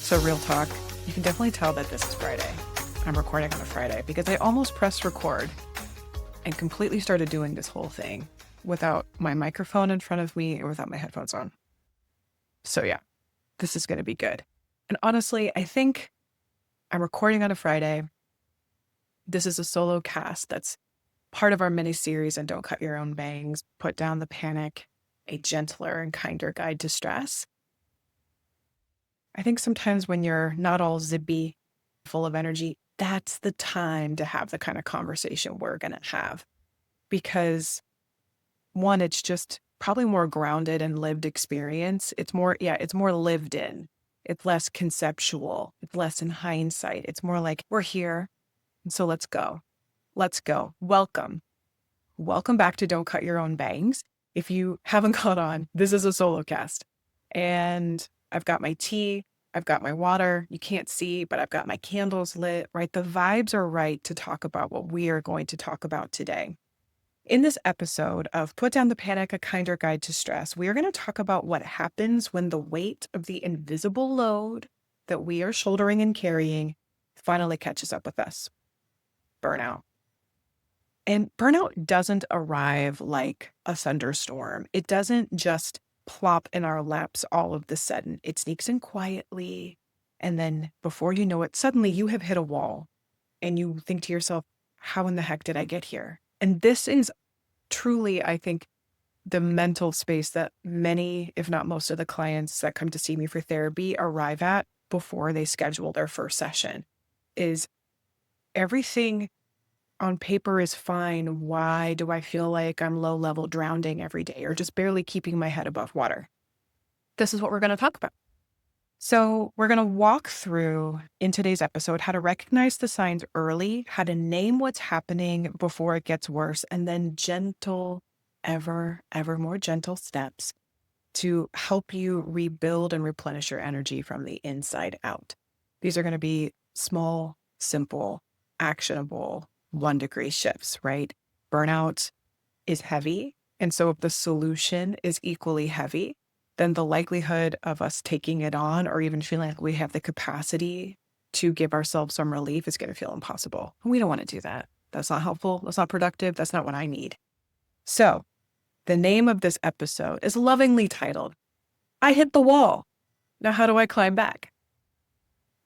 So real talk, you can definitely tell that this is Friday. I'm recording on a Friday because I almost pressed record and completely started doing this whole thing without my microphone in front of me or without my headphones on. So yeah, this is going to be good. And honestly, I think I'm recording on a Friday. This is a solo cast that's part of our mini series and Don't Cut Your Own Bangs, Put Down the Panic, a gentler and kinder guide to stress. I think sometimes when you're not all zippy, full of energy, that's the time to have the kind of conversation we're going to have. Because one, it's just probably more grounded and lived experience. It's more lived in. It's less conceptual. It's less in hindsight. It's more like, we're here. And so let's go. Let's go. Welcome. Welcome back to Don't Cut Your Own Bangs. If you haven't caught on, this is a solo cast. And I've got my tea, I've got my water. You can't see, but I've got my candles lit, right? The vibes are right to talk about what we are going to talk about today. In this episode of Put Down the Panic, a Kinder Guide to Stress, we are going to talk about what happens when the weight of the invisible load that we are shouldering and carrying finally catches up with us. Burnout. And burnout doesn't arrive like a thunderstorm. It doesn't just plop in our laps all of the sudden. It sneaks in quietly. And then before you know it, suddenly you have hit a wall and you think to yourself, how in the heck did I get here? And this is truly, I think, the mental space that many, if not most of the clients that come to see me for therapy arrive at before they schedule their first session is everything on paper is fine. Why do I feel like I'm low level drowning every day or just barely keeping my head above water? This is what we're going to talk about. So we're going to walk through in today's episode how to recognize the signs early, how to name what's happening before it gets worse, and then gentle, ever more gentle steps to help you rebuild and replenish your energy from the inside out. These are going to be small, simple, actionable 1-degree shifts, right? Burnout is heavy. And so if the solution is equally heavy, then the likelihood of us taking it on or even feeling like we have the capacity to give ourselves some relief is going to feel impossible. We don't want to do that. That's not helpful. That's not productive. That's not what I need. So the name of this episode is lovingly titled, I Hit the Wall. Now, how do I climb back?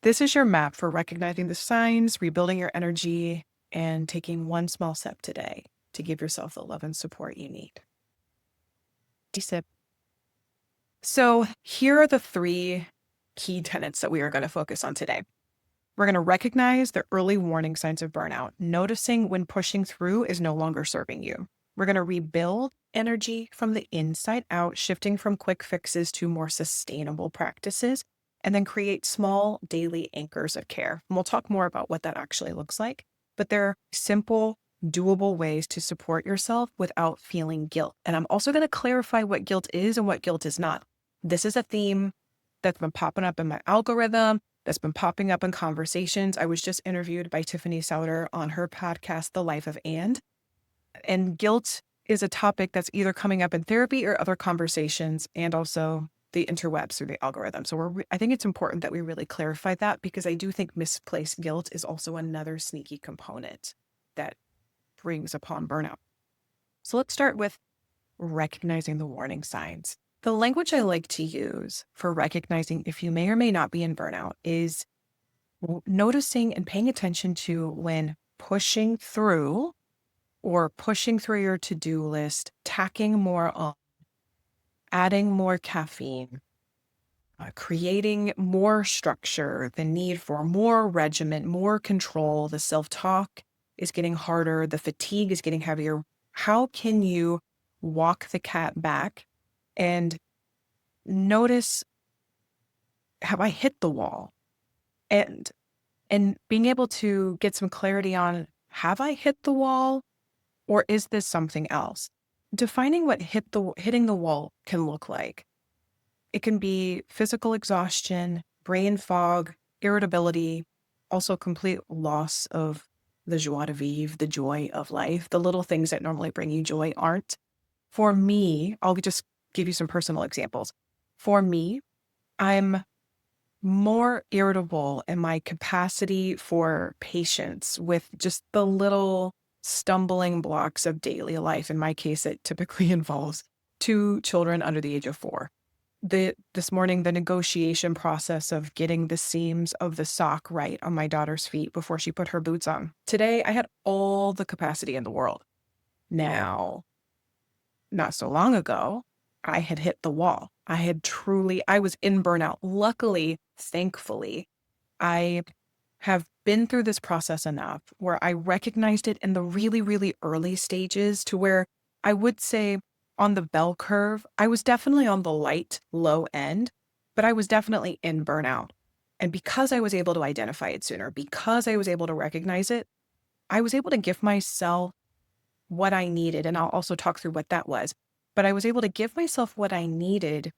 This is your map for recognizing the signs, rebuilding your energy, and taking one small step today to give yourself the love and support you need. Sip. So here are the 3 key tenets that we are going to focus on today. We're going to recognize the early warning signs of burnout, noticing when pushing through is no longer serving you. We're going to rebuild energy from the inside out, shifting from quick fixes to more sustainable practices, and then create small daily anchors of care. And we'll talk more about what that actually looks like. But there are simple, doable ways to support yourself without feeling guilt. And I'm also going to clarify what guilt is and what guilt is not. This is a theme that's been popping up in my algorithm, that's been popping up in conversations. I was just interviewed by Tiffany Souter on her podcast, The Life of And guilt is a topic that's either coming up in therapy or other conversations and also the interwebs through the algorithm. So I think it's important that we really clarify that because I do think misplaced guilt is also another sneaky component that brings upon burnout. So let's start with recognizing the warning signs. The language I like to use for recognizing if you may or may not be in burnout is noticing and paying attention to when pushing through your to-do list, tacking more on, adding more caffeine, creating more structure, the need for more regiment, more control, the self-talk is getting harder, the fatigue is getting heavier. How can you walk the cat back and notice, have I hit the wall? And being able to get some clarity on, have I hit the wall or is this something else? Defining what hitting the wall can look like. It can be physical exhaustion, brain fog, irritability, also complete loss of the joie de vivre, the joy of life. The little things that normally bring you joy aren't. For me, I'll just give you some personal examples. For me, I'm more irritable in my capacity for patience with just the little stumbling blocks of daily life. In my case, it typically involves two children under the age of 4. This morning, the negotiation process of getting the seams of the sock right on my daughter's feet before she put her boots on. Today, I had all the capacity in the world. Now, not so long ago, I had hit the wall. I was in burnout. Luckily, thankfully, I have been through this process enough where I recognized it in the really, really early stages to where I would say on the bell curve, I was definitely on the light, low end, but I was definitely in burnout. And because I was able to identify it sooner, because I was able to recognize it, I was able to give myself what I needed. And I'll also talk through what that was. But I was able to give myself what I needed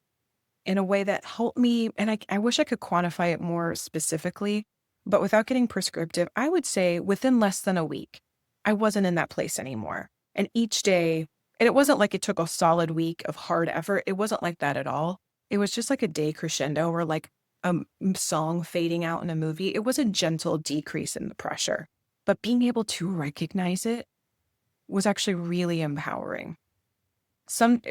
in a way that helped me. And I wish I could quantify it more specifically, but without getting prescriptive, I would say within less than a week, I wasn't in that place anymore. And each day, and it wasn't like it took a solid week of hard effort. It wasn't like that at all. It was just like a day crescendo or like a song fading out in a movie. It was a gentle decrease in the pressure. But being able to recognize it was actually really empowering.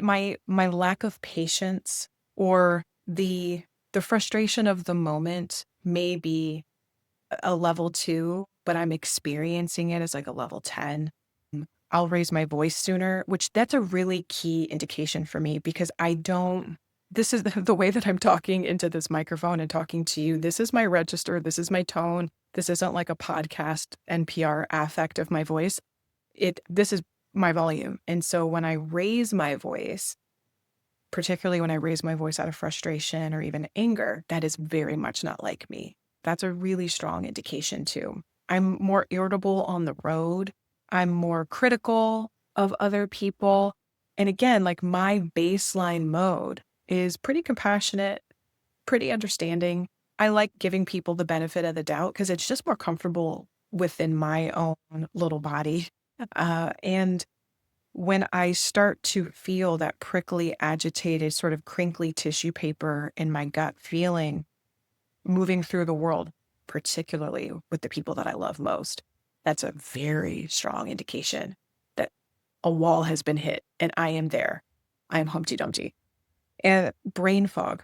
My lack of patience or the frustration of the moment may be a level 2, but I'm experiencing it as like a level 10. I'll raise my voice sooner, which that's a really key indication for me because this is the way that I'm talking into this microphone and talking to you. This is my register. This is my tone. This isn't like a podcast NPR affect of my voice. This is my volume. And so when I raise my voice, particularly when I raise my voice out of frustration or even anger, that is very much not like me. That's a really strong indication too. I'm more irritable on the road. I'm more critical of other people. And again, like my baseline mode is pretty compassionate, pretty understanding. I like giving people the benefit of the doubt because it's just more comfortable within my own little body. And when I start to feel that prickly, agitated, sort of crinkly tissue paper in my gut feeling moving through the world, particularly with the people that I love most, that's a very strong indication that a wall has been hit and I am there. I am Humpty Dumpty. And brain fog.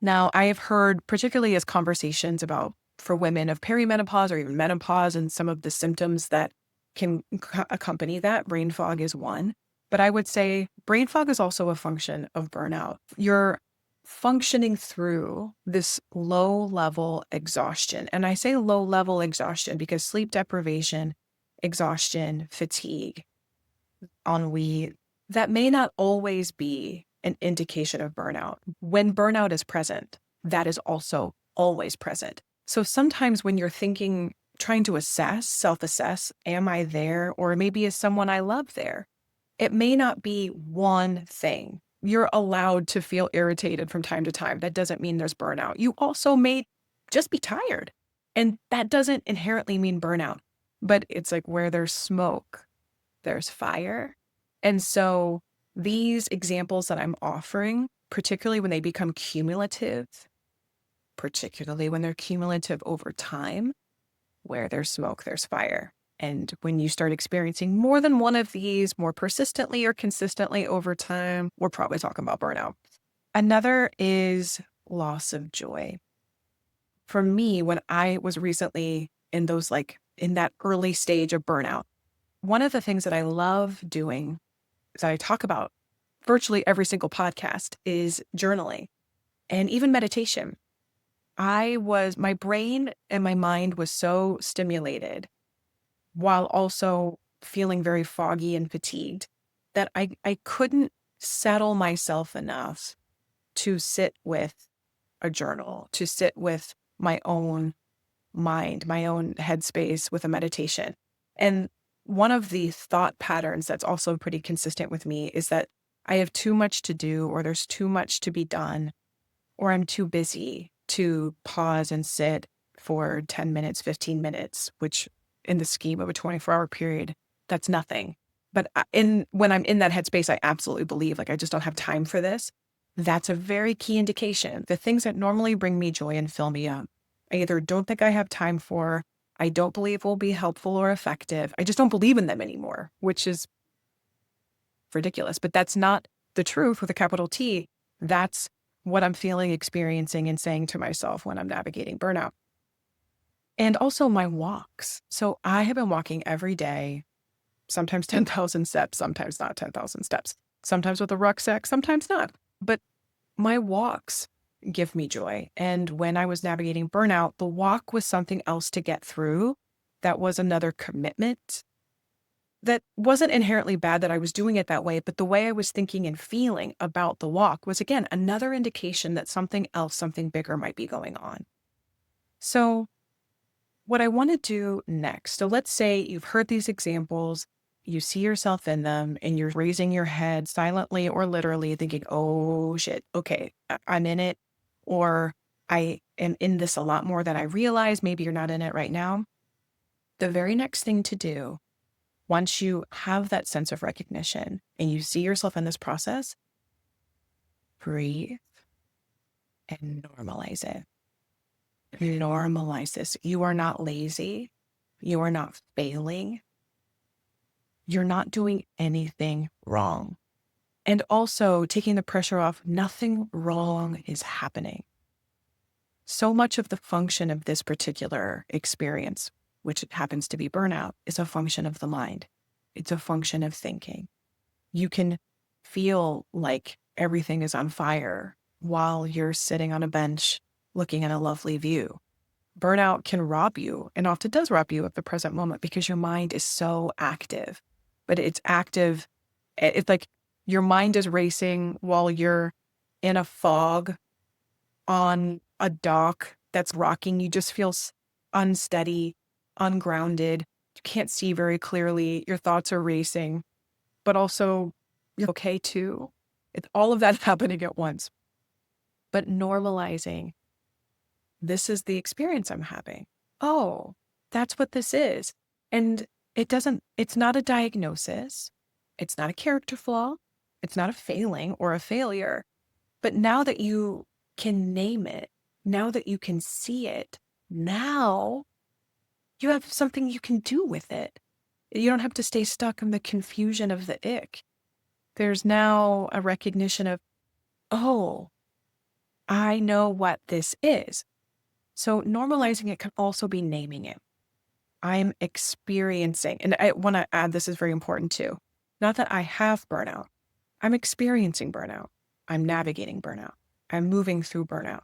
Now, I have heard, particularly as conversations about for women of perimenopause or even menopause and some of the symptoms that can accompany that, brain fog is one. But I would say brain fog is also a function of burnout. You're functioning through this low level exhaustion. And I say low level exhaustion because sleep deprivation, exhaustion, fatigue, ennui, that may not always be an indication of burnout. When burnout is present, that is also always present. So sometimes when you're thinking, trying to self-assess, am I there? Or maybe is someone I love there? It may not be one thing. You're allowed to feel irritated from time to time. That doesn't mean there's burnout. You also may just be tired. And that doesn't inherently mean burnout. But it's like where there's smoke, there's fire. And so these examples that I'm offering, particularly when they become cumulative, particularly when they're cumulative over time, where there's smoke, there's fire. And when you start experiencing more than one of these more persistently or consistently over time, we're probably talking about burnout. Another is loss of joy. For me, when I was recently in that early stage of burnout, one of the things that I love doing that I talk about virtually every single podcast is journaling and even meditation. My brain and my mind was so stimulated while also feeling very foggy and fatigued that I couldn't settle myself enough to sit with a journal, to sit with my own mind, my own headspace with a meditation. And one of the thought patterns that's also pretty consistent with me is that I have too much to do, or there's too much to be done, or I'm too busy to pause and sit for 10 minutes, 15 minutes, which in the scheme of a 24-hour period, that's nothing. But when I'm in that headspace, I absolutely believe, like, I just don't have time for this. That's a very key indication. The things that normally bring me joy and fill me up, I either don't think I have time for, I don't believe will be helpful or effective. I just don't believe in them anymore, which is ridiculous. But that's not the truth with a capital T. That's what I'm feeling, experiencing, and saying to myself when I'm navigating burnout. And also my walks. So I have been walking every day, sometimes 10,000 steps, sometimes not 10,000 steps, sometimes with a rucksack, sometimes not. But my walks give me joy. And when I was navigating burnout, the walk was something else to get through. That was another commitment that wasn't inherently bad that I was doing it that way, but the way I was thinking and feeling about the walk was, again, another indication that something else, something bigger might be going on. So what I want to do next, so let's say you've heard these examples, you see yourself in them, and you're raising your head silently or literally thinking, oh shit, okay, I'm in it, or I am in this a lot more than I realize. Maybe you're not in it right now. The very next thing to do, once you have that sense of recognition and you see yourself in this process, breathe and normalize it. Normalize this. You are not lazy. You are not failing. You're not doing anything wrong. And also taking the pressure off, nothing wrong is happening. So much of the function of this particular experience, which happens to be burnout, is a function of the mind. It's a function of thinking. You can feel like everything is on fire while you're sitting on a bench looking at a lovely view. Burnout can rob you, and often does rob you of the present moment because your mind is so active. But it's active. It's like your mind is racing while you're in a fog on a dock that's rocking. You just feel unsteady, ungrounded. You can't see very clearly. Your thoughts are racing, but also you're okay too. It's all of that happening at once. But normalizing, this is the experience I'm having. Oh, that's what this is. And it's not a diagnosis. It's not a character flaw. It's not a failing or a failure. But now that you can name it, now that you can see it, now you have something you can do with it. You don't have to stay stuck in the confusion of the ick. There's now a recognition of, oh, I know what this is. So normalizing it can also be naming it. I'm experiencing, and I want to add, this is very important too. Not that I have burnout. I'm experiencing burnout. I'm navigating burnout. I'm moving through burnout.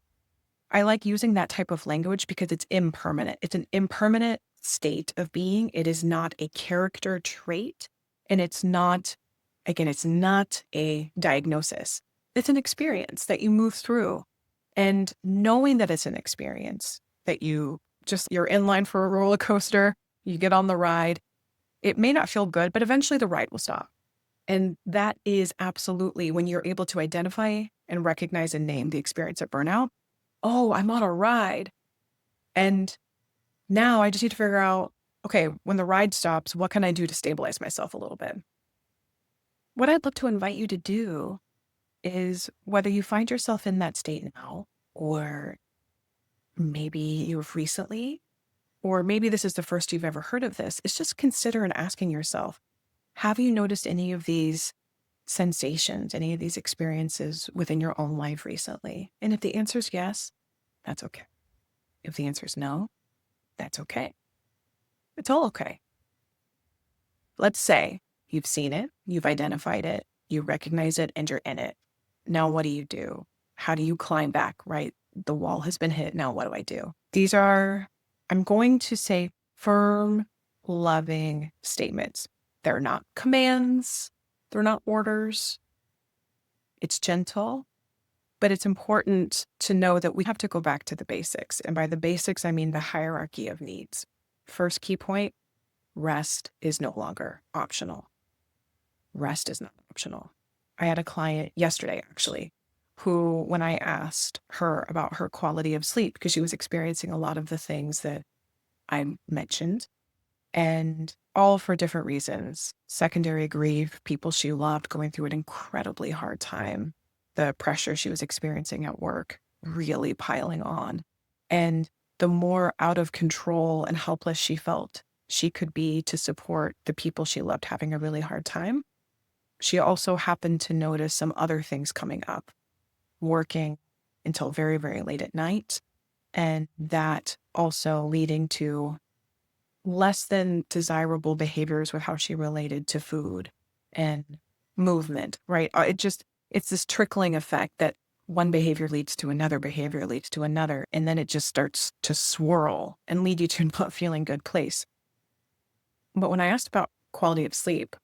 I like using that type of language because it's impermanent. It's an impermanent state of being. It is not a character trait. And it's not, again, it's not a diagnosis. It's an experience that you move through. And knowing that it's an experience, that you're in line for a roller coaster, you get on the ride, it may not feel good, but eventually the ride will stop. And that is absolutely when you're able to identify and recognize and name the experience of burnout. Oh, I'm on a ride. And now I just need to figure out, okay, when the ride stops, what can I do to stabilize myself a little bit? What I'd love to invite you to do is, whether you find yourself in that state now, or maybe you've recently, or maybe this is the first you've ever heard of this, is just consider and asking yourself, have you noticed any of these sensations, any of these experiences within your own life recently? And if the answer is yes, that's okay. If the answer is no, that's okay. It's all okay. Let's say you've seen it, you've identified it, you recognize it, and you're in it. Now, what do? How do you climb back, right? The wall has been hit. Now, what do I do? These are, I'm going to say, firm, loving statements. They're not commands. They're not orders. It's gentle, but it's important to know that we have to go back to the basics. And by the basics, I mean the hierarchy of needs. First key point, rest is no longer optional. Rest is not optional. I had a client yesterday, actually, who, when I asked her about her quality of sleep, because she was experiencing a lot of the things that I mentioned, and all for different reasons, secondary grief, people she loved going through an incredibly hard time, the pressure she was experiencing at work really piling on. And the more out of control and helpless she felt she could be to support the people she loved having a really hard time, she also happened to notice some other things coming up, working until very, very late at night. And that also leading to less than desirable behaviors with how she related to food and movement, right? It's this trickling effect that one behavior leads to another behavior leads to another. And then it just starts to swirl and lead you to a not feeling good place. But when I asked about quality of sleep,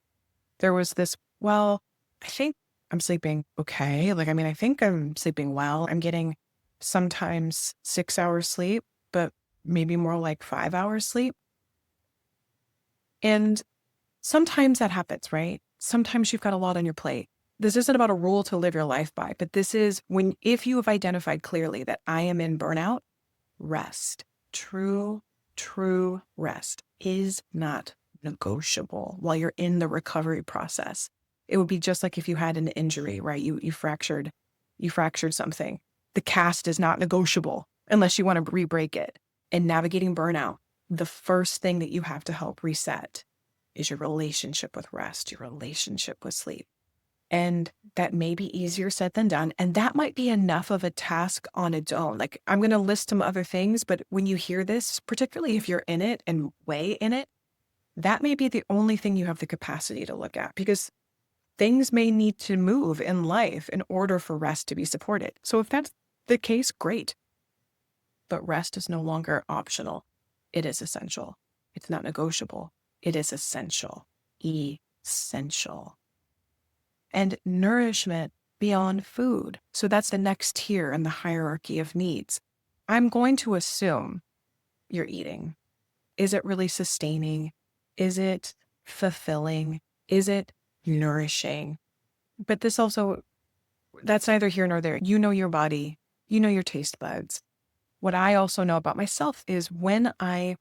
there was this, well, I think I'm sleeping okay. Like, I mean, I think I'm sleeping well. I'm getting sometimes 6 hours sleep, but maybe more like 5 hours sleep. And sometimes that happens, right? Sometimes you've got a lot on your plate. This isn't about a rule to live your life by, but this is if you have identified clearly that I am in burnout, rest, true rest is not negotiable while you're in the recovery process. It would be just like if you had an injury, right? You fractured something. The cast is not negotiable unless you want to re-break it. And navigating burnout, the first thing that you have to help reset is your relationship with rest, your relationship with sleep. And that may be easier said than done. And that might be enough of a task on its own. Like, I'm going to list some other things, but when you hear this, particularly if you're in it and way in it, that may be the only thing you have the capacity to look at, because things may need to move in life in order for rest to be supported. So if that's the case, great. But rest is no longer optional. It is essential. It's not negotiable. It is essential. Essential. And nourishment beyond food. So that's the next tier in the hierarchy of needs. I'm going to assume you're eating. Is it really sustaining? Is it fulfilling? Is it nourishing? But that's neither here nor there. You know your body. You know your taste buds. What I also know about myself is when I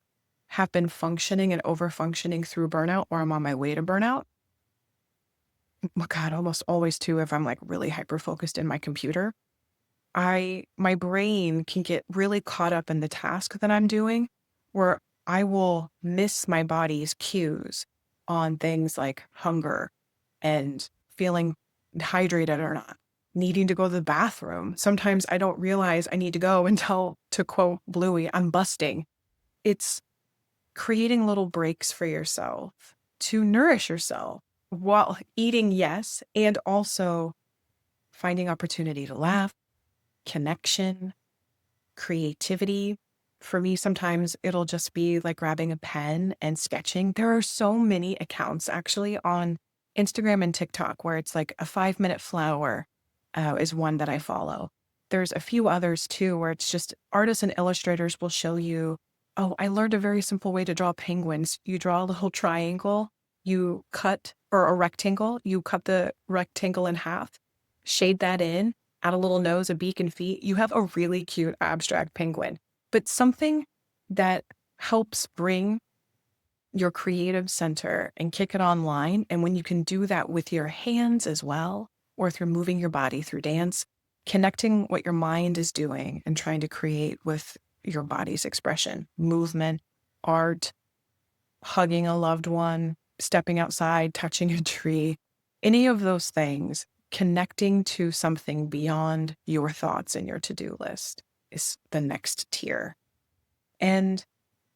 have been functioning and over-functioning through burnout, or I'm on my way to burnout, oh God, almost always too, if I'm like really hyper-focused in my computer, my brain can get really caught up in the task that I'm doing, where I will miss my body's cues on things like hunger and feeling hydrated or not, needing to go to the bathroom. Sometimes I don't realize I need to go until, to quote Bluey, I'm busting. It's creating little breaks for yourself to nourish yourself while eating, yes, and also finding opportunity to laugh, connection, creativity. For me, sometimes it'll just be like grabbing a pen and sketching. There are so many accounts actually on Instagram and TikTok where it's like a 5-minute flower is one that I follow. There's a few others too where it's just artists and illustrators will show you, oh, I learned a very simple way to draw penguins. You draw a little triangle, or a rectangle, you cut the rectangle in half, shade that in, add a little nose, a beak, and feet. You have a really cute abstract penguin, but something that helps bring your creative center and kick it online. And when you can do that with your hands as well, or through moving your body through dance, connecting what your mind is doing and trying to create with your body's expression, movement, art, hugging a loved one, stepping outside, touching a tree, any of those things, connecting to something beyond your thoughts and your to-do list is the next tier. And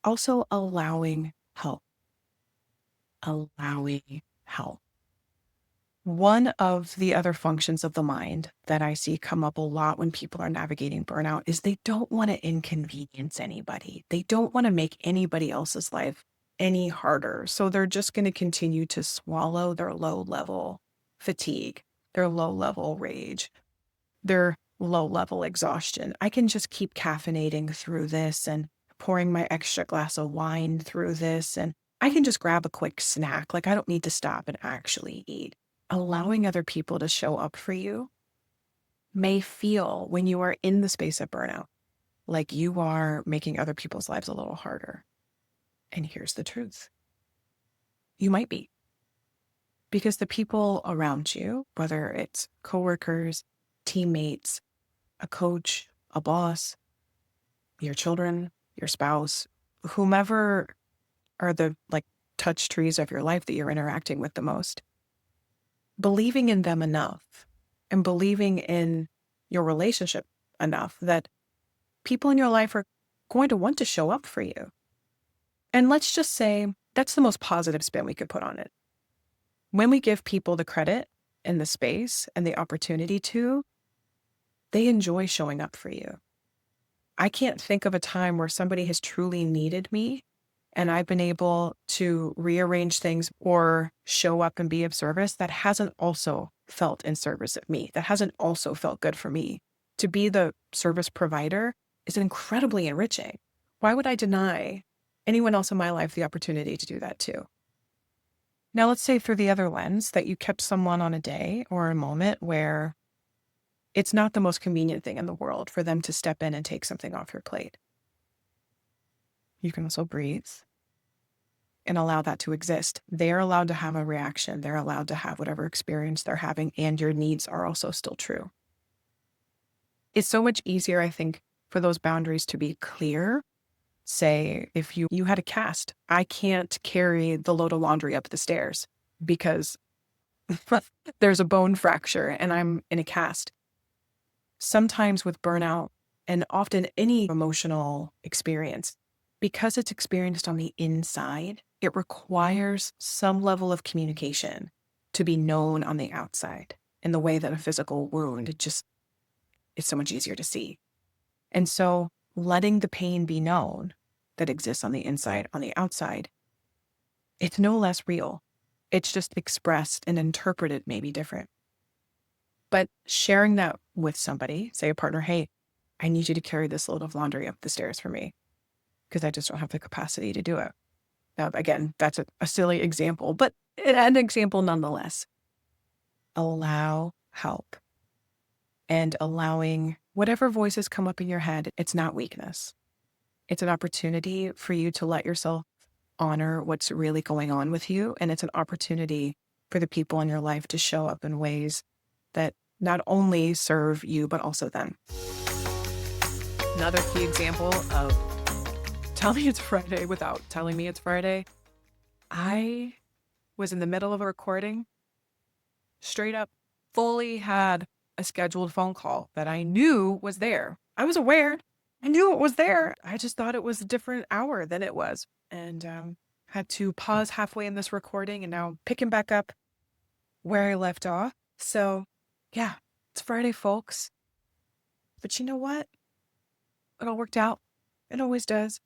also allowing help. Allowing help. One of the other functions of the mind that I see come up a lot when people are navigating burnout is they don't want to inconvenience anybody. They don't want to make anybody else's life any harder. So they're just going to continue to swallow their low-level fatigue, their low-level rage, their low-level exhaustion. I can just keep caffeinating through this and pouring my extra glass of wine through this, and I can just grab a quick snack. Like, I don't need to stop and actually eat. Allowing other people to show up for you may feel, when you are in the space of burnout, like you are making other people's lives a little harder. And here's the truth. You might be. Because the people around you, whether it's coworkers, teammates, a coach, a boss, your children, your spouse, whomever are the touch trees of your life that you're interacting with the most, believing in them enough and believing in your relationship enough that people in your life are going to want to show up for you. And let's just say that's the most positive spin we could put on it. When we give people the credit and the space and the opportunity to, they enjoy showing up for you. I can't think of a time where somebody has truly needed me and I've been able to rearrange things or show up and be of service that hasn't also felt in service of me, that hasn't also felt good for me. To be the service provider is incredibly enriching. Why would I deny anyone else in my life the opportunity to do that too? Now, let's say through the other lens that you kept someone on a day or a moment where it's not the most convenient thing in the world for them to step in and take something off your plate. You can also breathe and allow that to exist. They're allowed to have a reaction. They're allowed to have whatever experience they're having, and your needs are also still true. It's so much easier, I think, for those boundaries to be clear. Say, if you had a cast, I can't carry the load of laundry up the stairs because there's a bone fracture and I'm in a cast. Sometimes with burnout, and often any emotional experience, because it's experienced on the inside, it requires some level of communication to be known on the outside in the way that a physical wound is so much easier to see. And so letting the pain be known that exists on the inside, on the outside, it's no less real. It's just expressed and interpreted maybe different. But sharing that with somebody, say a partner, hey, I need you to carry this load of laundry up the stairs for me because I just don't have the capacity to do it. Now, again, that's a silly example, but an example nonetheless. Allow help. And allowing whatever voices come up in your head, it's not weakness. It's an opportunity for you to let yourself honor what's really going on with you. And it's an opportunity for the people in your life to show up in ways that not only serve you, but also them. Another key example of tell me it's Friday without telling me it's Friday. I was in the middle of a recording, straight up, fully had a scheduled phone call that I knew was there. I was aware. I knew it was there. I just thought it was a different hour than it was. And had to pause halfway in this recording and now picking back up where I left off. So yeah, it's Friday, folks. But you know what? It all worked out. It always does.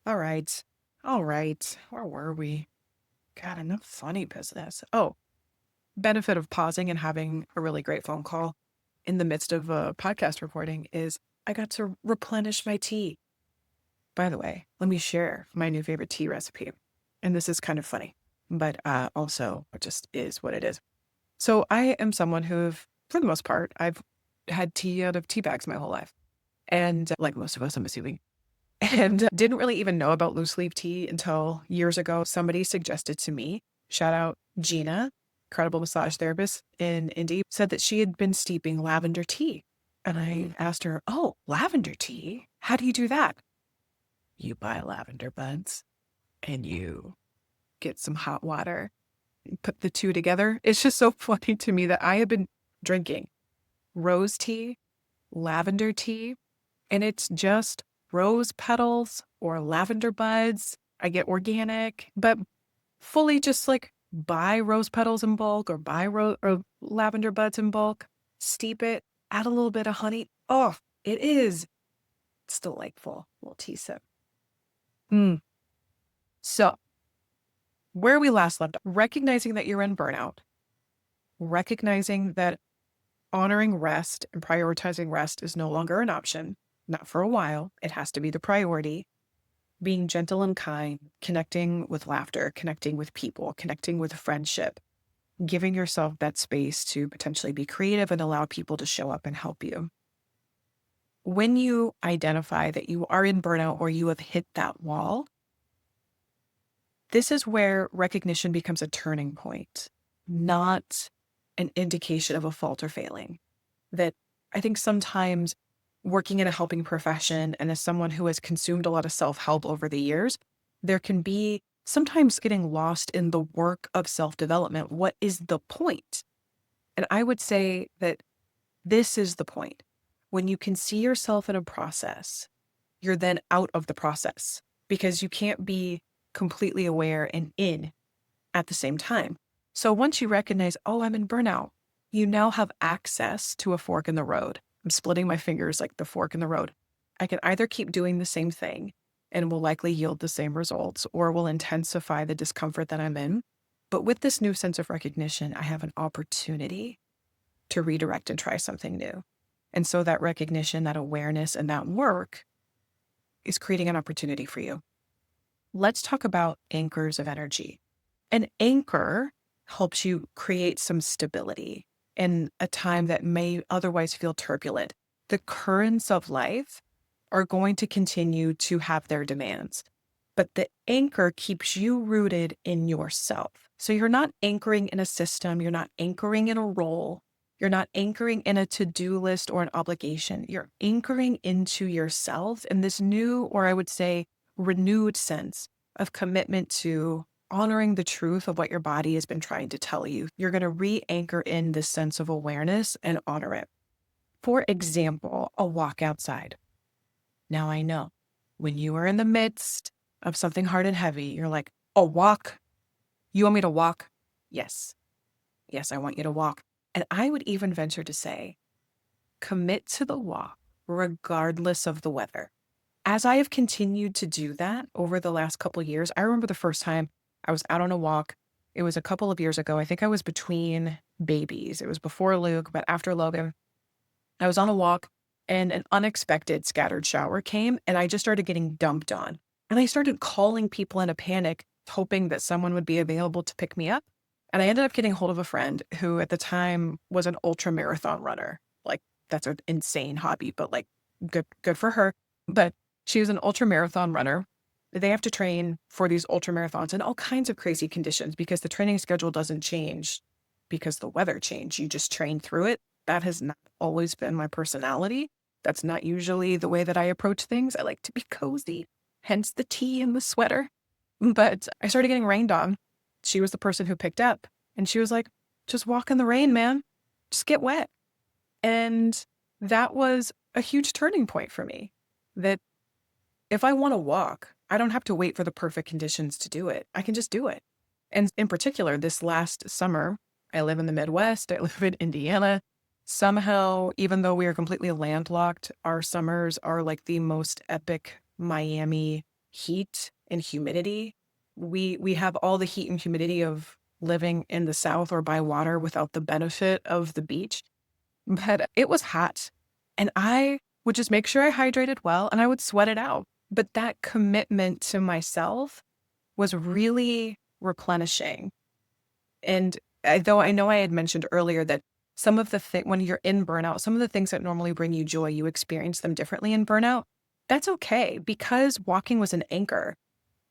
All right. Where were we? God, enough funny business. Oh, benefit of pausing and having a really great phone call in the midst of a podcast recording is I got to replenish my tea. By the way, let me share my new favorite tea recipe. And this is kind of funny, but also it just is what it is. So I am someone who, for the most part, I've had tea out of tea bags my whole life. And like most of us, I'm assuming. And didn't really even know about loose leaf tea until years ago. Somebody suggested to me, shout out Gina, incredible massage therapist in Indy, said that she had been steeping lavender tea. And I asked her, oh, lavender tea? How do you do that? You buy lavender buds and you get some hot water and put the two together. It's just so funny to me that I have been drinking rose tea, lavender tea, and it's just rose petals or lavender buds. I get organic, but fully just buy rose petals in bulk or buy or lavender buds in bulk, steep it, add a little bit of honey. Oh, it's delightful. A little tea sip. So where we last left, recognizing that you're in burnout, recognizing that honoring rest and prioritizing rest is no longer an option, not for a while. It has to be the priority. Being gentle and kind, connecting with laughter, connecting with people, connecting with friendship, giving yourself that space to potentially be creative and allow people to show up and help you. When you identify that you are in burnout or you have hit that wall, this is where recognition becomes a turning point, not an indication of a fault or failing. that I think sometimes working in a helping profession and as someone who has consumed a lot of self-help over the years, there can be sometimes getting lost in the work of self-development. What is the point? And I would say that this is the point. When you can see yourself in a process, you're then out of the process because you can't be completely aware and in at the same time. So once you recognize, oh, I'm in burnout, you now have access to a fork in the road. I'm splitting my fingers like the fork in the road. I can either keep doing the same thing and will likely yield the same results, or will intensify the discomfort that I'm in. But with this new sense of recognition, I have an opportunity to redirect and try something new. And so that recognition, that awareness, and that work is creating an opportunity for you. Let's talk about anchors of energy. An anchor helps you create some stability in a time that may otherwise feel turbulent. The currents of life are going to continue to have their demands, but the anchor keeps you rooted in yourself. So you're not anchoring in a system, you're not anchoring in a role, you're not anchoring in a to-do list or an obligation. You're anchoring into yourself in this new, or I would say renewed sense of commitment to honoring the truth of what your body has been trying to tell you. You're going to re-anchor in this sense of awareness and honor it. For example, a walk outside. Now I know when you are in the midst of something hard and heavy, you're like, a walk? You want me to walk? Yes. Yes, I want you to walk. And I would even venture to say, commit to the walk regardless of the weather. As I have continued to do that over the last couple of years, I remember the first time I was out on a walk. It was a couple of years ago. I think I was between babies. It was before Luke, but after Logan. I was on a walk and an unexpected scattered shower came and I just started getting dumped on. And I started calling people in a panic, hoping that someone would be available to pick me up. And I ended up getting hold of a friend who at the time was an ultra marathon runner. Like, that's an insane hobby, but like good for her. But she was an ultra marathon runner. They have to train for these ultra marathons in all kinds of crazy conditions because the training schedule doesn't change because the weather changed. You just train through it. That has not always been my personality. That's not usually the way that I approach things. I like to be cozy, hence the tea and the sweater. But I started getting rained on. She was the person who picked up and she was like, just walk in the rain, man. Just get wet. And that was a huge turning point for me, that if I want to walk, I don't have to wait for the perfect conditions to do it. I can just do it. And in particular, this last summer, I live in the Midwest. I live in Indiana. Somehow, even though we are completely landlocked, our summers are like the most epic Miami heat and humidity. We have all the heat and humidity of living in the South or by water without the benefit of the beach. But it was hot and I would just make sure I hydrated well and I would sweat it out. But that commitment to myself was really replenishing. And though I know I had mentioned earlier that some of the when you're in burnout, some of the things that normally bring you joy, you experience them differently in burnout. That's okay because walking was an anchor.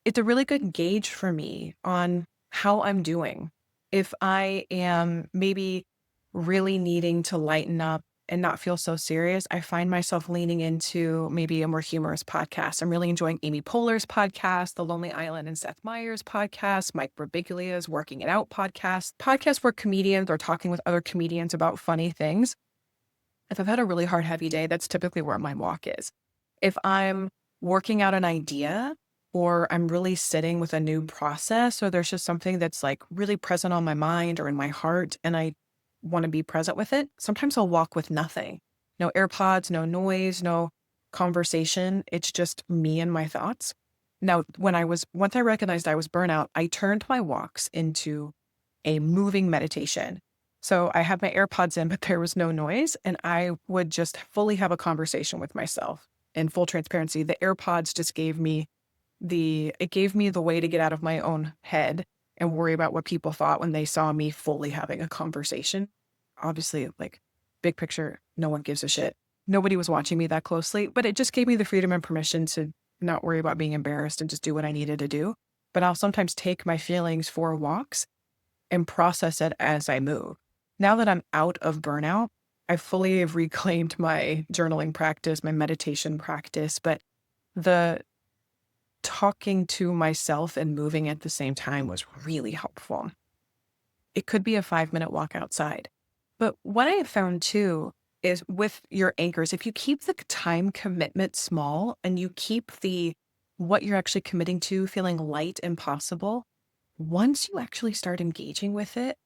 It's a really good gauge for me on how I'm doing. If I am maybe really needing to lighten up and not feel so serious, I find myself leaning into maybe a more humorous podcast. I'm really enjoying Amy Poehler's podcast, The Lonely Island and Seth Meyers podcast, Mike Birbiglia's Working It Out podcast, podcasts where comedians are talking with other comedians about funny things. If I've had a really hard, heavy day, that's typically where my walk is. If I'm working out an idea or I'm really sitting with a new process or there's just something that's like really present on my mind or in my heart and I want to be present with it, sometimes I'll walk with nothing. No AirPods, no noise, no conversation. It's just me and my thoughts. Now, once I recognized I was burnout, I turned my walks into a moving meditation. So I had my AirPods in, but there was no noise. And I would just fully have a conversation with myself. In full transparency, the AirPods just gave me the way to get out of my own head and worry about what people thought when they saw me fully having a conversation. Obviously, like big picture, no one gives a shit. Nobody was watching me that closely, but it just gave me the freedom and permission to not worry about being embarrassed and just do what I needed to do. But I'll sometimes take my feelings for walks and process it as I move. Now that I'm out of burnout, I fully have reclaimed my journaling practice, my meditation practice, but the talking to myself and moving at the same time was really helpful. It could be a 5-minute walk outside. But what I have found too is with your anchors, if you keep the time commitment small and you keep the what you're actually committing to feeling light and possible, once you actually start engaging with it,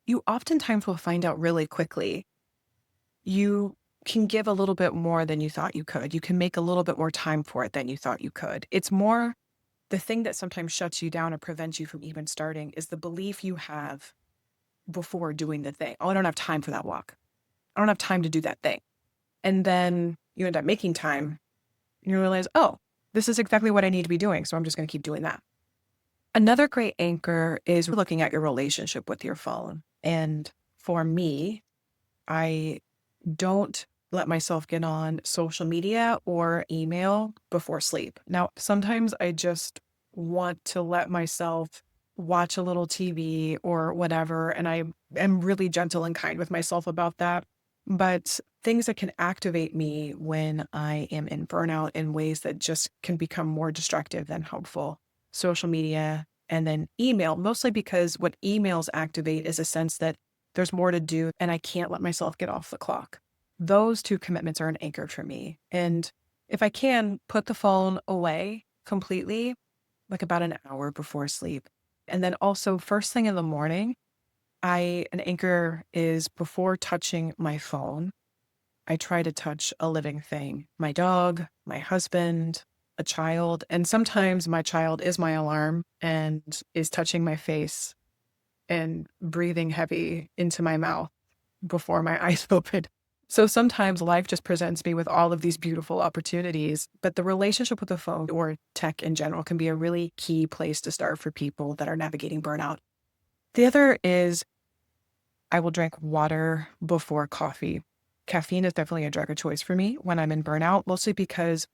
you oftentimes will find out really quickly you can give a little bit more than you thought you could. You can make a little bit more time for it than you thought you could. It's more the thing that sometimes shuts you down or prevents you from even starting is the belief you have before doing the thing. Oh, I don't have time for that walk. I don't have time to do that thing. And then you end up making time and you realize, oh, this is exactly what I need to be doing. So I'm just going to keep doing that. Another great anchor is looking at your relationship with your phone. And for me, I don't let myself get on social media or email before sleep. Now, sometimes I just want to let myself watch a little TV or whatever, and I am really gentle and kind with myself about that. But things that can activate me when I am in burnout in ways that just can become more destructive than helpful. Social media and then email, mostly because what emails activate is a sense that there's more to do and I can't let myself get off the clock. Those two commitments are an anchor for me. And if I can, put the phone away completely, like about an hour before sleep. And then also, first thing in the morning, an anchor is before touching my phone, I try to touch a living thing, my dog, my husband, a child. And sometimes my child is my alarm and is touching my face and breathing heavy into my mouth before my eyes open. So sometimes life just presents me with all of these beautiful opportunities, but the relationship with the phone or tech in general can be a really key place to start for people that are navigating burnout. The other is I will drink water before coffee. Caffeine is definitely a drug of choice for me when I'm in burnout, mostly because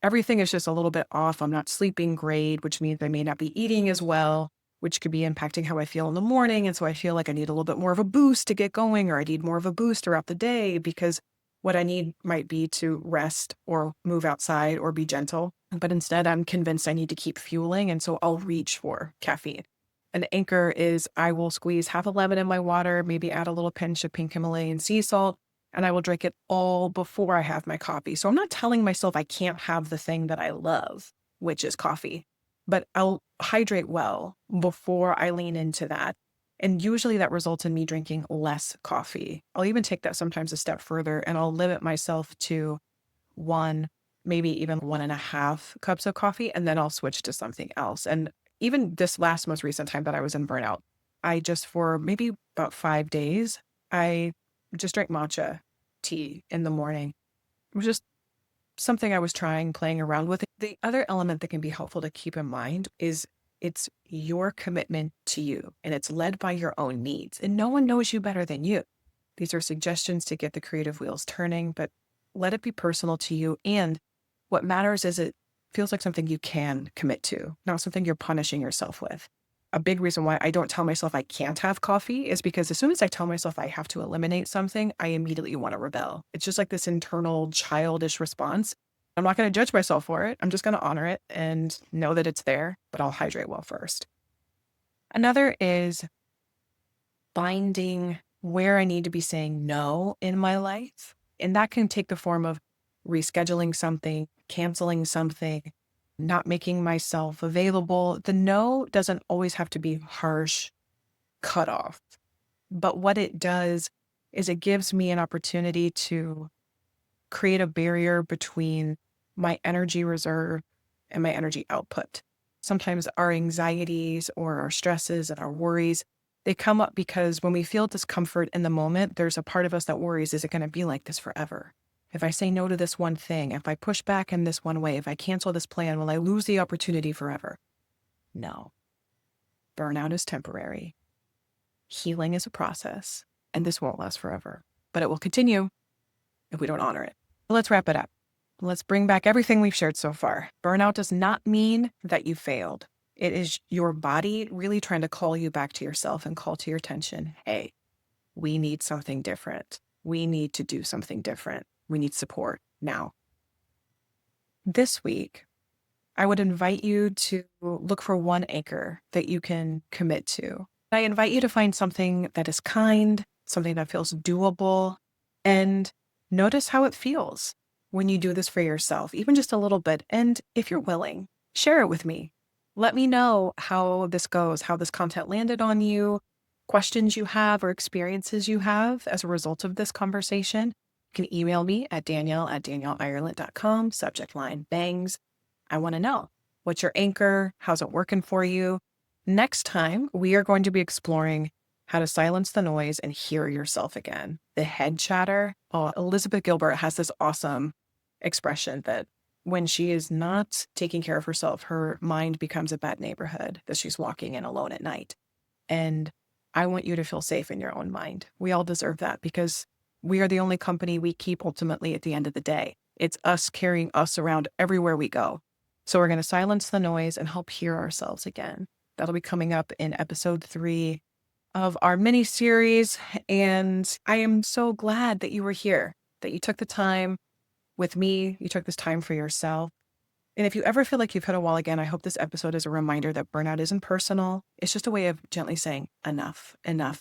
everything is just a little bit off. I'm not sleeping great, which means I may not be eating as well, which could be impacting how I feel in the morning. And so I feel like I need a little bit more of a boost to get going, or I need more of a boost throughout the day because what I need might be to rest or move outside or be gentle. But instead, I'm convinced I need to keep fueling. And so I'll reach for caffeine. An anchor is I will squeeze half a lemon in my water, maybe add a little pinch of pink Himalayan sea salt, and I will drink it all before I have my coffee. So I'm not telling myself I can't have the thing that I love, which is coffee, but I'll hydrate well before I lean into that. And usually that results in me drinking less coffee. I'll even take that sometimes a step further and I'll limit myself to one, maybe even 1.5 cups of coffee, and then I'll switch to something else. And even this last most recent time that I was in burnout, I just for maybe about 5 days, I just drank matcha tea in the morning. It was just something I was playing around with. The other element that can be helpful to keep in mind is it's your commitment to you and it's led by your own needs. And no one knows you better than you. These are suggestions to get the creative wheels turning, but let it be personal to you. And what matters is it feels like something you can commit to, not something you're punishing yourself with. A big reason why I don't tell myself I can't have coffee is because as soon as I tell myself I have to eliminate something, I immediately want to rebel. It's just like this internal childish response. I'm not going to judge myself for it. I'm just going to honor it and know that it's there, but I'll hydrate well first. Another is finding where I need to be saying no in my life. And that can take the form of rescheduling something, canceling something, not making myself available. The no doesn't always have to be harsh, cut off. But what it does is it gives me an opportunity to create a barrier between my energy reserve and my energy output. Sometimes our anxieties or our stresses and our worries, they come up because when we feel discomfort in the moment, there's a part of us that worries, is it going to be like this forever? If I say no to this one thing, if I push back in this one way, if I cancel this plan, will I lose the opportunity forever? No. Burnout is temporary. Healing is a process, and this won't last forever, but it will continue if we don't honor it. Let's wrap it up. Let's bring back everything we've shared so far. Burnout does not mean that you failed. It is your body really trying to call you back to yourself and call to your attention. Hey, we need something different. we need to do something different. We need support now. This week, I would invite you to look for one anchor that you can commit to. I invite you to find something that is kind, something that feels doable, and notice how it feels when you do this for yourself, even just a little bit. And if you're willing, share it with me. Let me know how this goes, how this content landed on you, questions you have or experiences you have as a result of this conversation. You can email me at danielle@danielleireland.com, subject line bangs. I want to know, what's your anchor? How's it working for you? Next time, we are going to be exploring how to silence the noise and hear yourself again. The head chatter. Oh, Elizabeth Gilbert has this awesome expression that when she is not taking care of herself, her mind becomes a bad neighborhood that she's walking in alone at night. And I want you to feel safe in your own mind. We all deserve that because we are the only company we keep ultimately at the end of the day. It's us carrying us around everywhere we go. So we're going to silence the noise and help hear ourselves again. That'll be coming up in episode 3 of our mini series. And I am so glad that you were here, that you took the time with me. You took this time for yourself. And if you ever feel like you've hit a wall again, I hope this episode is a reminder that burnout isn't personal. It's just a way of gently saying, enough,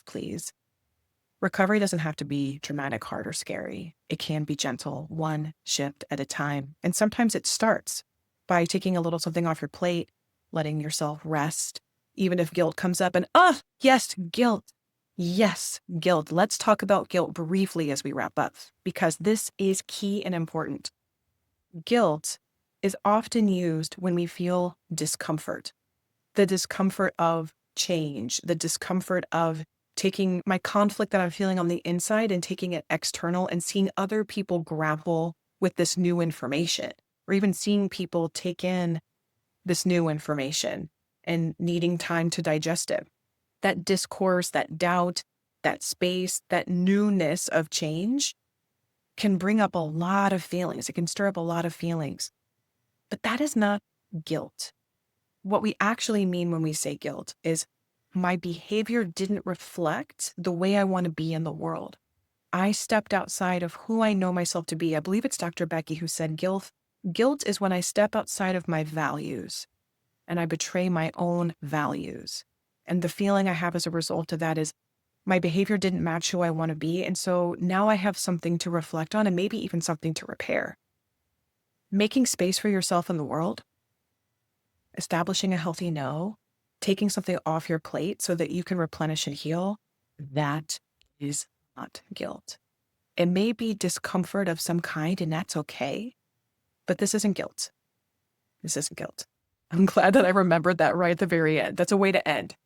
please. Recovery doesn't have to be dramatic, hard, or scary. It can be gentle, one shift at a time. And sometimes it starts by taking a little something off your plate, letting yourself rest, even if guilt comes up and, yes, guilt. Yes, guilt. Let's talk about guilt briefly as we wrap up, because this is key and important. Guilt is often used when we feel discomfort, the discomfort of change, the discomfort of taking my conflict that I'm feeling on the inside and taking it external and seeing other people grapple with this new information, or even seeing people take in this new information and needing time to digest it. That discourse, that doubt, that space, that newness of change can bring up a lot of feelings. It can stir up a lot of feelings. But that is not guilt. What we actually mean when we say guilt is my behavior didn't reflect the way I want to be in the world. I stepped outside of who I know myself to be. I believe it's Dr. Becky who said guilt is when I step outside of my values and I betray my own values. And the feeling I have as a result of that is my behavior didn't match who I want to be. And so now I have something to reflect on and maybe even something to repair. Making space for yourself in the world, establishing a healthy no, taking something off your plate so that you can replenish and heal, that is not guilt. It may be discomfort of some kind, and that's okay, but this isn't guilt. This isn't guilt. I'm glad that I remembered that right at the very end. That's a way to end.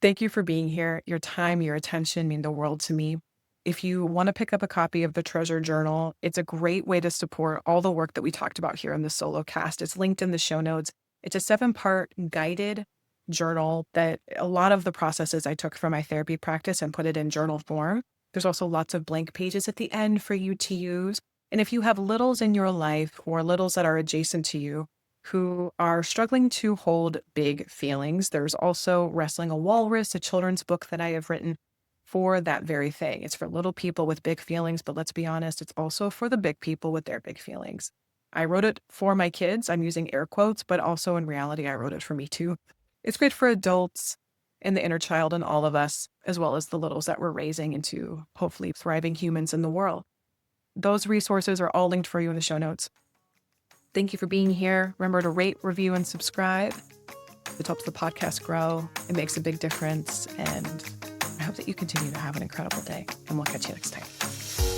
Thank you for being here. Your time, your attention mean the world to me. If you want to pick up a copy of the Treasure Journal, it's a great way to support all the work that we talked about here in the solo cast. It's linked in the show notes. It's a 7-part guided journal that a lot of the processes I took from my therapy practice and put it in journal form. There's also lots of blank pages at the end for you to use. And if you have littles in your life or littles that are adjacent to you who are struggling to hold big feelings, there's also Wrestling a Walrus, a children's book that I have written for that very thing. It's for little people with big feelings, but let's be honest, it's also for the big people with their big feelings. I wrote it for my kids. I'm using air quotes, but also in reality, I wrote it for me too. It's great for adults and the inner child in all of us, as well as the littles that we're raising into hopefully thriving humans in the world. Those resources are all linked for you in the show notes. Thank you for being here. Remember to rate, review, and subscribe. It helps the podcast grow. It makes a big difference. And I hope that you continue to have an incredible day. And we'll catch you next time.